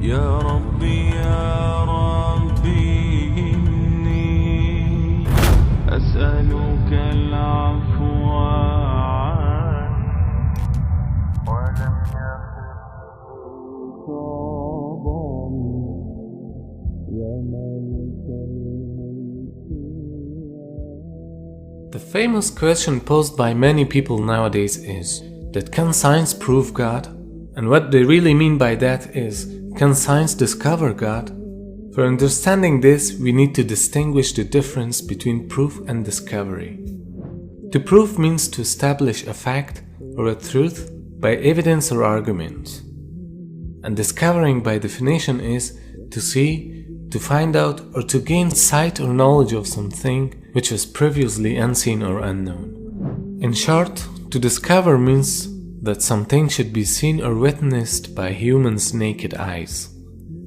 يا ربي يا ربي إني أسألك العفو عني ولم يكن يا مالك الملك. The famous question posed by many people nowadays is that can science prove God? And what they really mean by that is, can science discover God? For understanding this, we need to distinguish the difference between proof and discovery. To prove means to establish a fact or a truth by evidence or argument. And discovering by definition is to see, to find out, or to gain sight or knowledge of something which was previously unseen or unknown. In short, to discover means that something should be seen or witnessed by humans' naked eyes,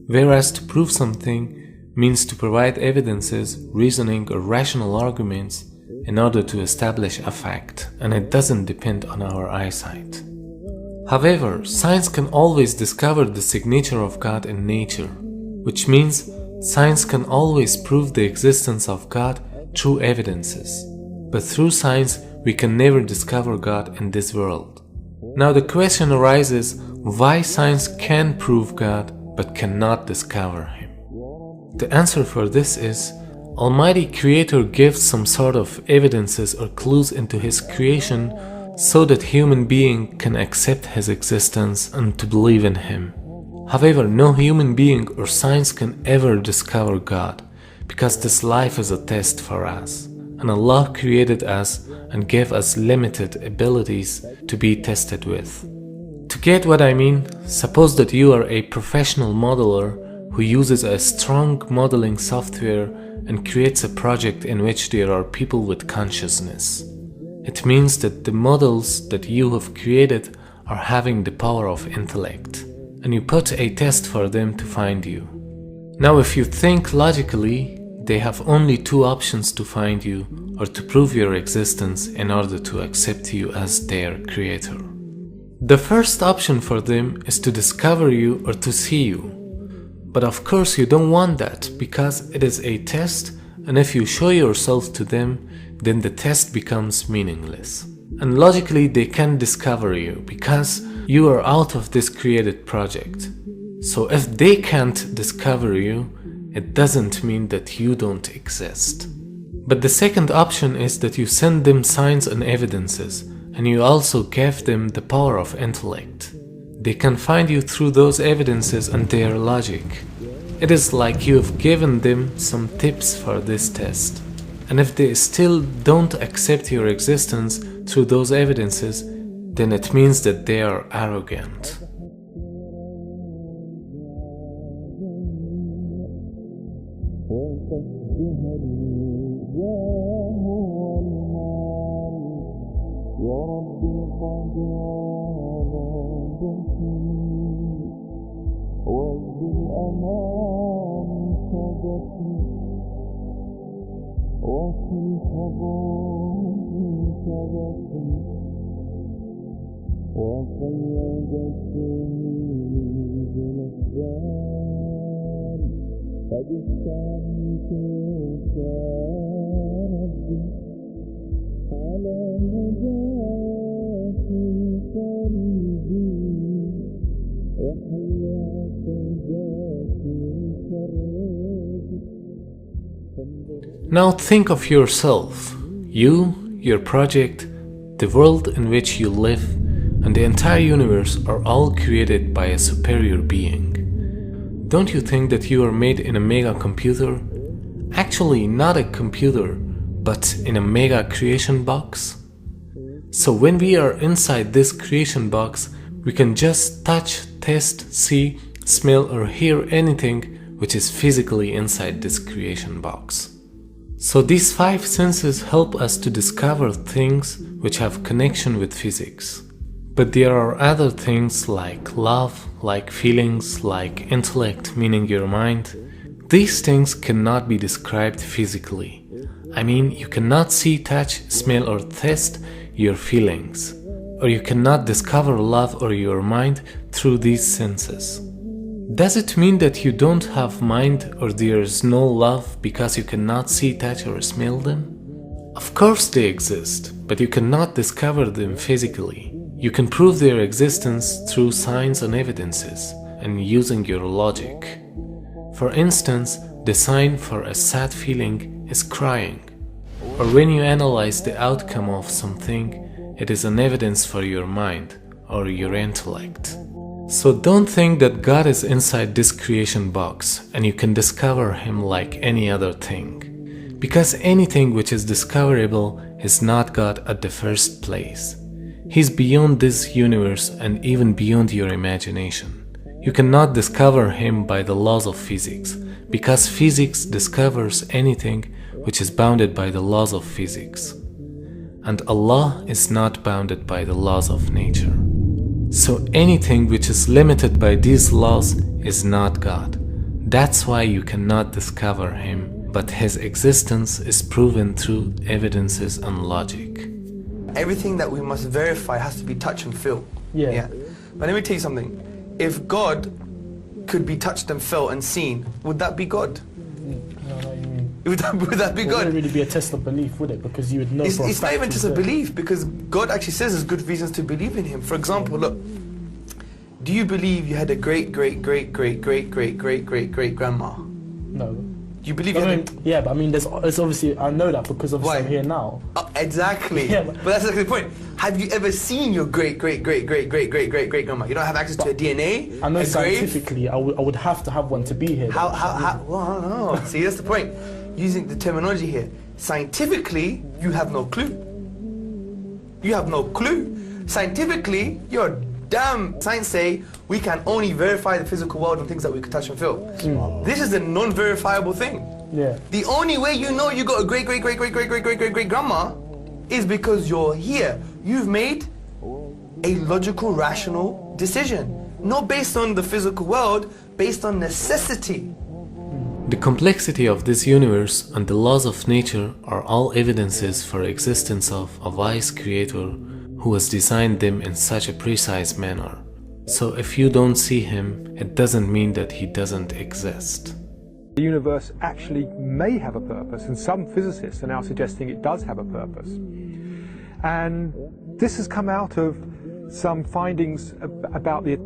whereas to prove something means to provide evidences, reasoning, or rational arguments in order to establish a fact, and it doesn't depend on our eyesight. However, science can always discover the signature of God in nature, which means science can always prove the existence of God through evidences. But through science, we can never discover God in this world. Now the question arises, why science can prove God but cannot discover Him? The answer for this is, Almighty Creator gives some sort of evidences or clues into His creation so that human being can accept His existence and to believe in Him. However, no human being or science can ever discover God, because this life is a test for us, and Allah created us and gave us limited abilities to be tested with. To get what I mean, suppose that you are a professional modeler who uses a strong modeling software and creates a project in which there are people with consciousness. It means that the models that you have created are having the power of intellect, and you put a test for them to find you. Now if you think logically, they have only two options to find you or to prove your existence in order to accept you as their creator. The first option for them is to discover you or to see you. But of course you don't want that, because it is a test, and if you show yourself to them, then the test becomes meaningless. And logically they can't discover you because you are out of this created project. So if they can't discover you, it doesn't mean that you don't exist. But the second option is that you send them signs and evidences, and you also give them the power of intellect. They can find you through those evidences and their logic. It is like you have given them some tips for this test. And if they still don't accept your existence through those evidences, then it means that they are arrogant. Now think of yourself, you, your project, the world in which you live, and the entire universe are all created by a superior being. Don't you think that you are made in a mega computer? Actually, not a computer, but in a mega creation box? So when we are inside this creation box, we can just touch, taste, see, smell, or hear anything which is physically inside this creation box. So these five senses help us to discover things which have connection with physics. But there are other things like love, like feelings, like intellect, meaning your mind. These things cannot be described physically. I mean, you cannot see, touch, smell, or taste your feelings. Or you cannot discover love or your mind through these senses. Does it mean that you don't have mind or there is no love because you cannot see, touch or smell them? Of course they exist, but you cannot discover them physically. You can prove their existence through signs and evidences and using your logic. For instance, the sign for a sad feeling is crying. Or when you analyze the outcome of something, it is an evidence for your mind or your intellect. So don't think that God is inside this creation box and you can discover Him like any other thing. Because anything which is discoverable is not God at the first place. He's beyond this universe and even beyond your imagination. You cannot discover Him by the laws of physics, because physics discovers anything which is bounded by the laws of physics. And Allah is not bounded by the laws of nature. So anything which is limited by these laws is not God. That's why you cannot discover Him, but His existence is proven through evidences and logic. Everything that we must verify has to be touch and feel. Yeah. But let me tell you something. If God could be touched and felt and seen, would that be God? Would that be It God? wouldn't really be a test of belief, would it? Because you would know. It's for a not fact even he's just a there. belief, because God actually says there's good reasons to believe in Him. For example, look, do you believe you had a great grandma? No. You believe you had a... Yeah, but I mean, there's obviously, I know that because obviously Why? I'm here now. Exactly. Yeah, but that's exactly the point. Have you ever seen your great grandma? You don't have access to her DNA. I know a scientifically, grave? I would have to have one to be here. How? Well, I don't know. See, that's the point. Using the terminology here, scientifically, you have no clue. You have no clue. Scientifically, you're damn. Science say we can only verify the physical world and things that we can touch and feel. This is a non-verifiable thing. Yeah. The only way you know you got a great grandma is because you're here. You've made a logical, rational decision. Not based on the physical world, based on necessity. The complexity of this universe and the laws of nature are all evidences for existence of a wise creator who has designed them in such a precise manner. So if you don't see Him, it doesn't mean that He doesn't exist. The universe actually may have a purpose, and some physicists are now suggesting it does have a purpose. And this has come out of some findings about the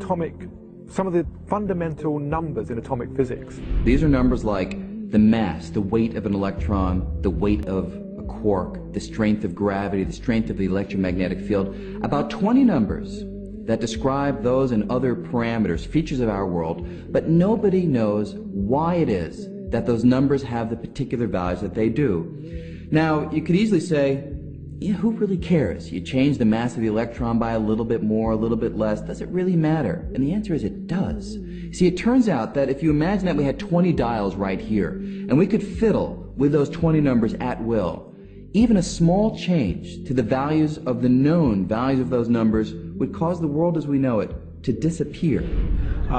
some of the fundamental numbers in atomic physics. These are numbers like the mass, the weight of an electron, the weight of a quark, the strength of gravity, the strength of the electromagnetic field. About 20 numbers that describe those and other parameters, features of our world, but nobody knows why it is that those numbers have the particular values that they do. Now, you could easily say, yeah, who really cares? You change the mass of the electron by a little bit more, a little bit less. Does it really matter? And the answer is it does. See, it turns out that if you imagine that we had 20 dials right here, and we could fiddle with those 20 numbers at will, even a small change to the values of the known values of those numbers would cause the world as we know it to disappear.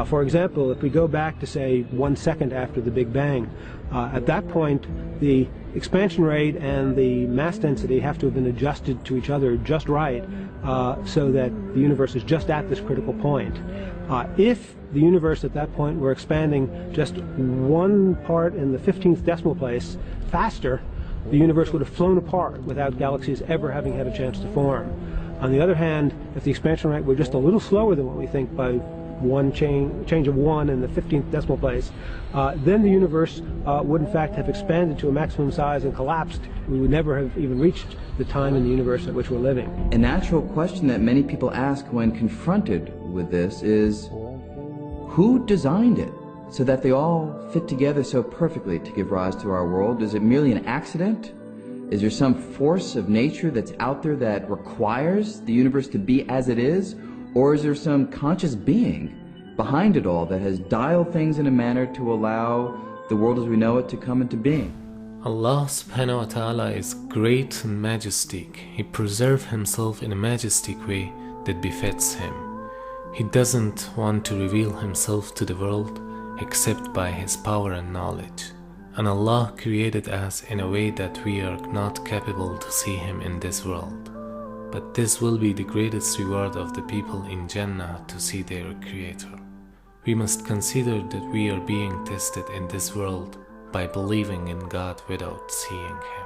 For example, if we go back to, say, 1 second after the Big Bang, at that point, the expansion rate and the mass density have to have been adjusted to each other just right so that the universe is just at this critical point. If the universe at that point were expanding just 1 part in the 15th decimal place faster, the universe would have flown apart without galaxies ever having had a chance to form. On the other hand, if the expansion rate were just a little slower than what we think by one change of 1 in the 15th decimal place, then the universe would in fact have expanded to a maximum size and collapsed. We would never have even reached the time in the universe at which we're living. A natural question that many people ask when confronted with this is, who designed it so that they all fit together so perfectly to give rise to our world? Is it merely an accident? Is there some force of nature that's out there that requires the universe to be as it is? Or is there some conscious being behind it all that has dialed things in a manner to allow the world as we know it to come into being? Allah subhanahu wa ta'ala is great and majestic. He preserves Himself in a majestic way that befits Him. He doesn't want to reveal Himself to the world except by His power and knowledge. And Allah created us in a way that we are not capable to see Him in this world. But this will be the greatest reward of the people in Jannah to see their Creator. we must consider that we are being tested in this world by believing in God without seeing Him.